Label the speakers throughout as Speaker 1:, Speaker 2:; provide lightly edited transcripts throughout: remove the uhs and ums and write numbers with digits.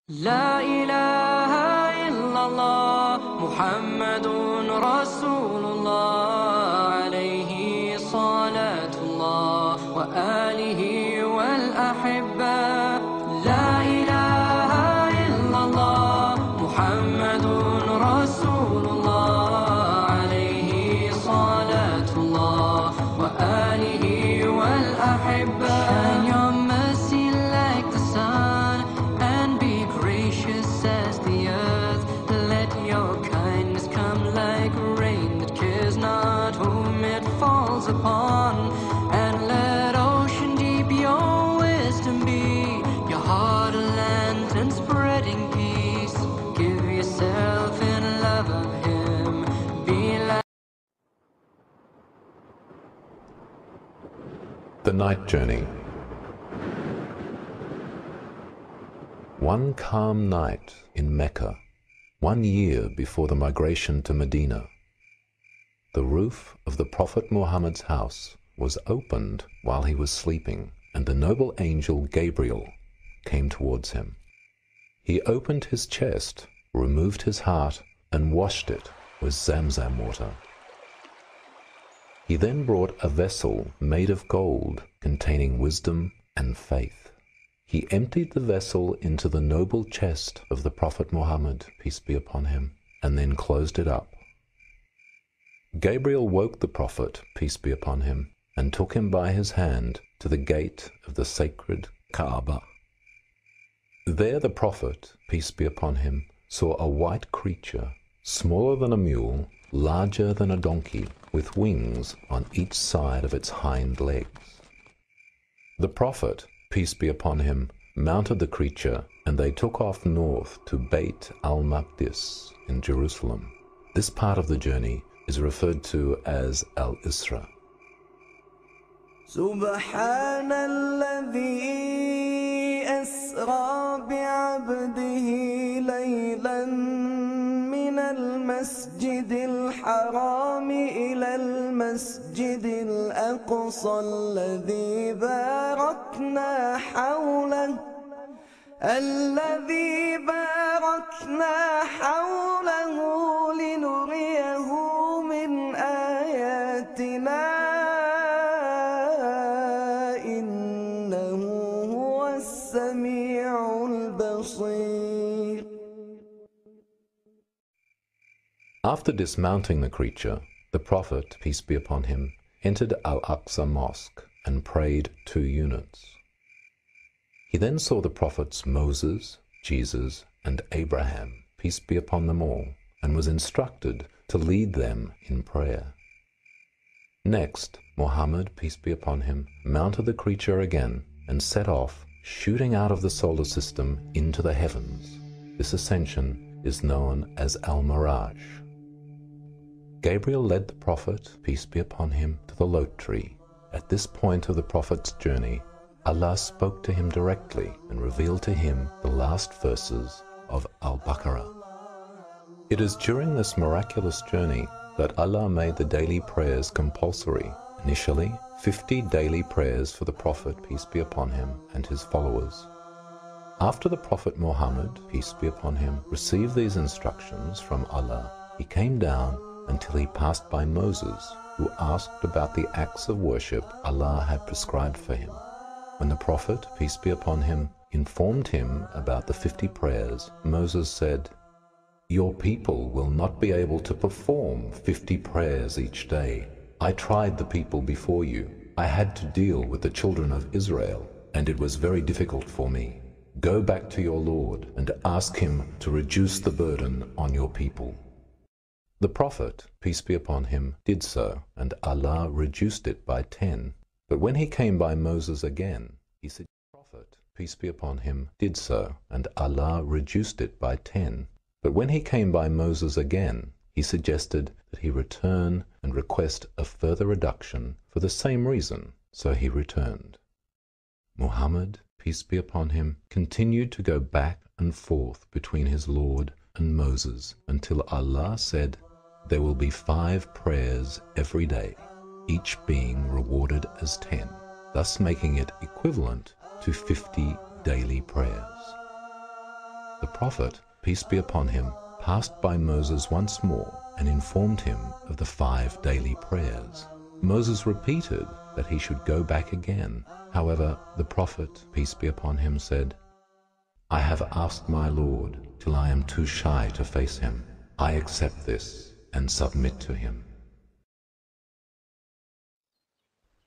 Speaker 1: لا إله إلا الله محمد رسول الله عليه صلاة الله وآله والأحبة. لا إله إلا الله محمد رسول الله عليه صلاة الله وآله والأحبة. Shine your mercy like the sun and be gracious as the earth. Let your kindness come like rain that cares not whom it falls upon. And let ocean deep your wisdom be, your heart a lantern spreading peace. Give yourself in love of him. Be like
Speaker 2: The Night Journey. One calm night in Mecca, 1 year before the migration to Medina, the roof of the Prophet Muhammad's house was opened while he was sleeping, and the noble angel Gabriel came towards him. He opened his chest, removed his heart, and washed it with Zamzam water. He then brought a vessel made of gold containing wisdom and faith. He emptied the vessel into the noble chest of the Prophet Muhammad, peace be upon him, and then closed it up. Gabriel woke the Prophet, peace be upon him, and took him by his hand to the gate of the sacred Kaaba. There the Prophet, peace be upon him, saw a white creature, smaller than a mule, larger than a donkey, with wings on each side of its hind legs. The Prophet, peace be upon him, mounted the creature, and they took off north to Beit al-Maqdis in Jerusalem. This part of the journey is referred to as Al-Isra.
Speaker 3: سبحان الذي أسرى بعبده ليلا من المسجد الحرام إلى المسجد الأقصى الذي باركنا حوله لنريه من آياتنا إنه هو السميع البصير.
Speaker 2: After dismounting the creature, the Prophet, peace be upon him, entered Al-Aqsa Mosque and prayed 2 units. He then saw the prophets Moses, Jesus, and Abraham, peace be upon them all, and was instructed to lead them in prayer. Next, Muhammad, peace be upon him, mounted the creature again and set off, shooting out of the solar system into the heavens. This ascension is known as Al-Miraj. Gabriel led the Prophet, peace be upon him, to the Lot tree. At this point of the Prophet's journey, Allah spoke to him directly and revealed to him the last verses of Al-Baqarah. It is during this miraculous journey that Allah made the daily prayers compulsory. Initially, 50 daily prayers for the Prophet, peace be upon him, and his followers. After the Prophet Muhammad, peace be upon him, received these instructions from Allah, he came down until he passed by Moses, who asked about the acts of worship Allah had prescribed for him. When the Prophet, peace be upon him, informed him about the 50 prayers, Moses said, "Your people will not be able to perform 50 prayers each day. I tried the people before you. I had to deal with the children of Israel, and it was very difficult for me. Go back to your Lord and ask him to reduce the burden on your people." The Prophet, peace be upon him, did so, and Allah reduced it by 10. But when he came by Moses again, he said, Prophet, peace be upon him, did so, and Allah reduced it by 10. But when he came by Moses again, he suggested that he return and request a further reduction for the same reason, so he returned. Muhammad, peace be upon him, continued to go back and forth between his Lord and Moses until Allah said, "There will be 5 prayers every day, each being rewarded as 10, thus making it equivalent to 50 daily prayers." Prophet, peace be upon him, passed by Moses once more and informed him of the 5 daily prayers. Moses repeated that he should go back again. However, the Prophet, peace be upon him, said, "I have asked my Lord till I am too shy to face him. I accept this and submit to him."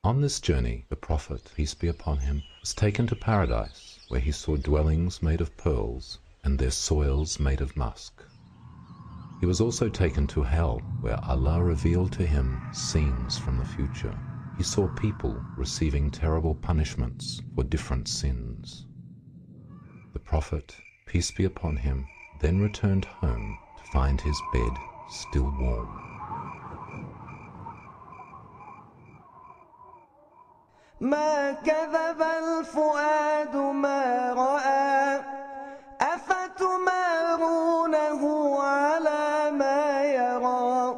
Speaker 2: On this journey, the Prophet, peace be upon him, was taken to paradise, where he saw dwellings made of pearls and their soils made of musk. He was also taken to hell, where Allah revealed to him scenes from the future. He saw people receiving terrible punishments for different sins. The Prophet, peace be upon him, then returned home to find his bed still warm.
Speaker 3: ما كذب الفؤاد ما رأى أفتمارونه على ما يرى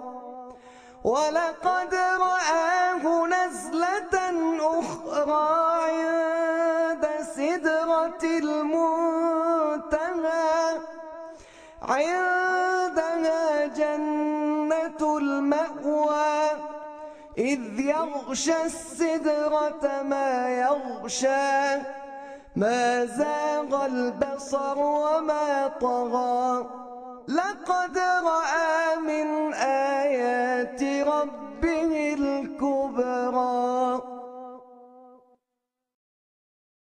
Speaker 3: ولقد رآه نزلة أخرى عند سدرة المنتهى عندها جنة المأوى إذ يغشى السدرة ما يغشى ما زاغ البصر وما طغى لقد رأى من آيات ربه الكبرى.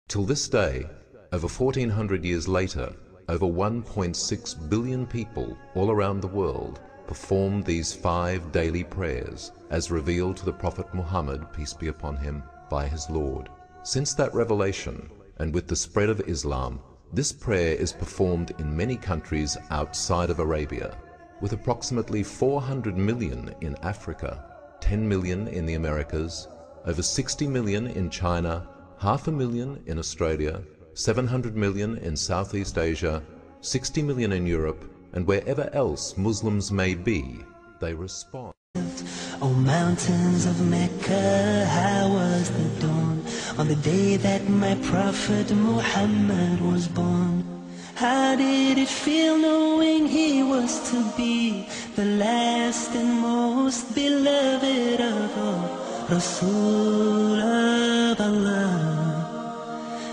Speaker 2: Till this day, over 1400 years later, over 1.6 billion people all around the world perform these 5 daily prayers as revealed to the Prophet Muhammad, peace be upon him, by his Lord. Since that revelation, and with the spread of Islam, this prayer is performed in many countries outside of Arabia, with approximately 400 million in Africa, 10 million in the Americas, over 60 million in China, 500,000 in Australia, 700 million in Southeast Asia, 60 million in Europe, and wherever else Muslims may be, they respond.
Speaker 4: O mountains of Mecca, how was the dawn on the day that my Prophet Muhammad was born? How did it feel knowing he was to be the last and most beloved of all? Rasul of Allah,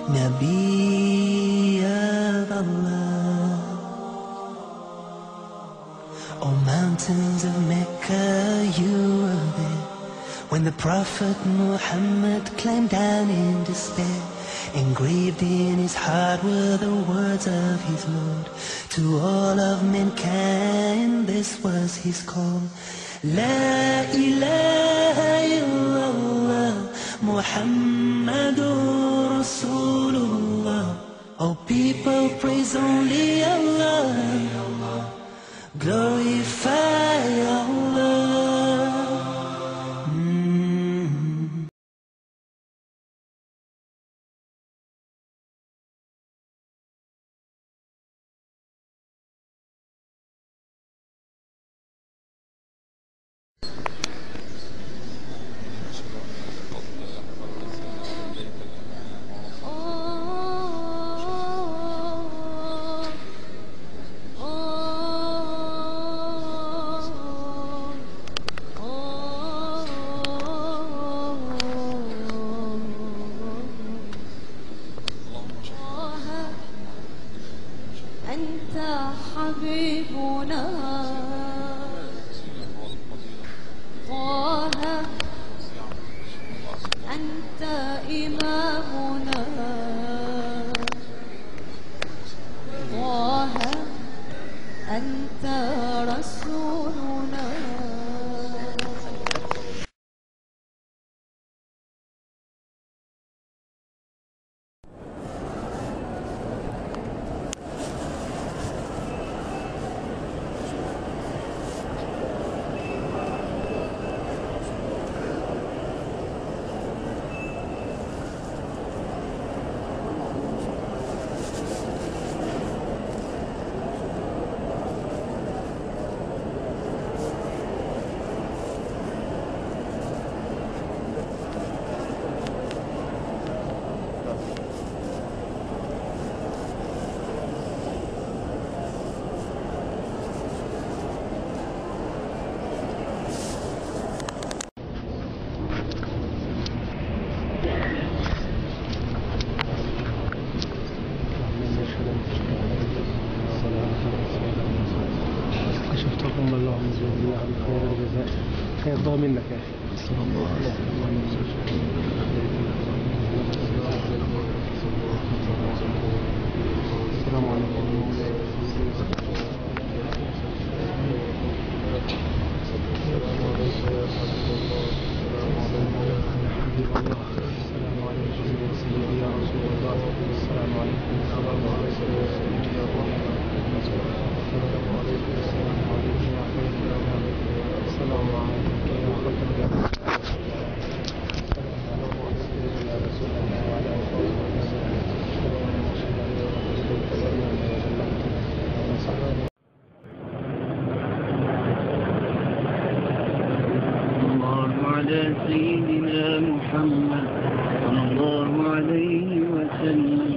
Speaker 4: Nabi of Allah. O mountains of Mecca, you were there when the Prophet Muhammad climbed down in despair. Engraved in his heart were the words of his Lord. To all of mankind this was his call. La ilaha illallah Muhammadur Rasulullah. O people, praise only Allah, glorify Allah.
Speaker 5: الله بخير الجزاء. يرضى منك يا أخي. السلام عليكم.
Speaker 6: سيدنا محمد صلى الله عليه وسلم.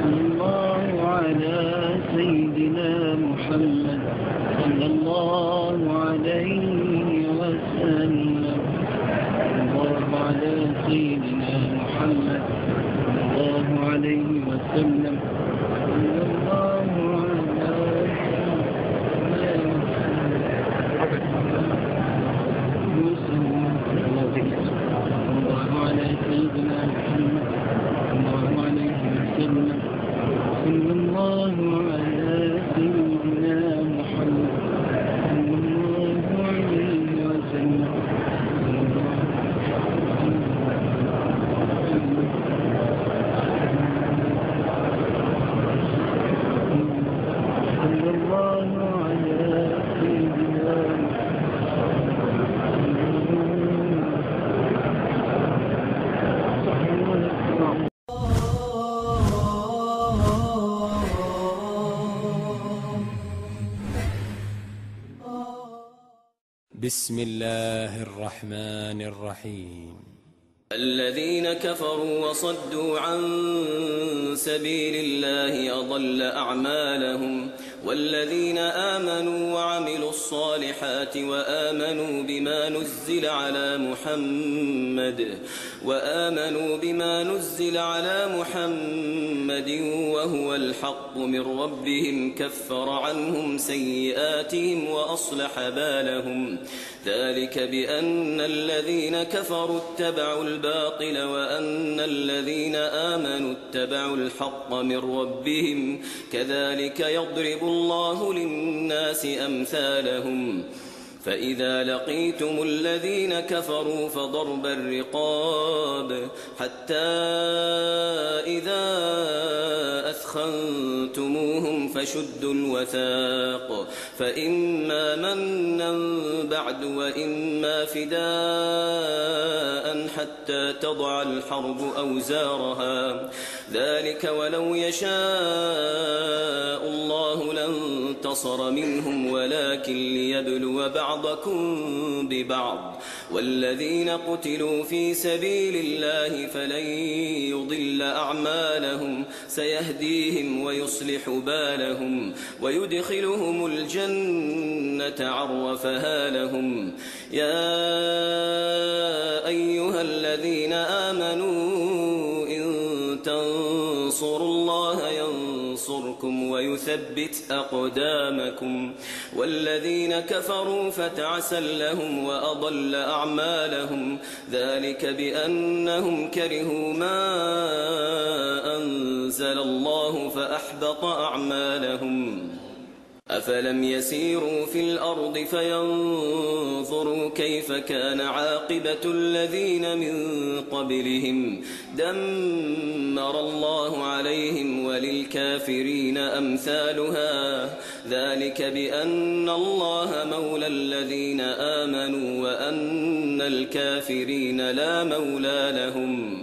Speaker 6: الله على سيدنا محمد صلى الله عليه وسلم. الله على سيدنا محمد صلى الله عليه وسلم.
Speaker 7: بسم الله الرحمن الرحيم.
Speaker 8: الذين كفروا وصدوا عن سبيل الله أضل أعمالهم، والذين آمنوا وعملوا الصالحات وآمنوا بما نزل على محمد وهو الحق من ربهم كفر عنهم سيئاتهم وأصلح بالهم. ذلك بأن الذين كفروا اتبعوا الباطل وأن الذين آمنوا اتبعوا الحق من ربهم، كذلك يضرب الله للناس أمثالهم. فإذا لقيتم الذين كفروا فضرب الرقاب حتى إذا أثخنتموهم فشدوا الوثاق، فإما منا بعد وإما فداء حتى تضع الحرب أوزارها. ذلك ولو يشاء الله لانتصر منهم ولكن ليبلو بعضكم ببعض. والذين قتلوا في سبيل الله فلن يضل أعمالهم، سيهديهم ويصلح بالهم ويدخلهم الجنة عرفها لهم. يا أيها الذين آمنوا تنصروا الله ينصركم ويثبت أقدامكم. والذين كفروا فتعسا لهم وأضل أعمالهم. ذلك بأنهم كرهوا ما أنزل الله فأحبط أعمالهم. أفلم يسيروا في الأرض فينظروا كيف كان عاقبة الذين من قبلهم، دمر الله عليهم وللكافرين أمثالها. ذلك بأن الله مولى الذين آمنوا وأن الكافرين لا مولى لهم.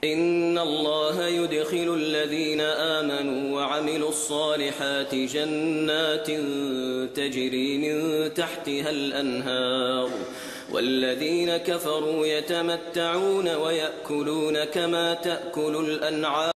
Speaker 8: إن الله يدخل الذين آمنوا وعملوا الصالحات جنات تجري من تحتها الأنهار، والذين كفروا يتمتعون ويأكلون كما تأكل الأنعام.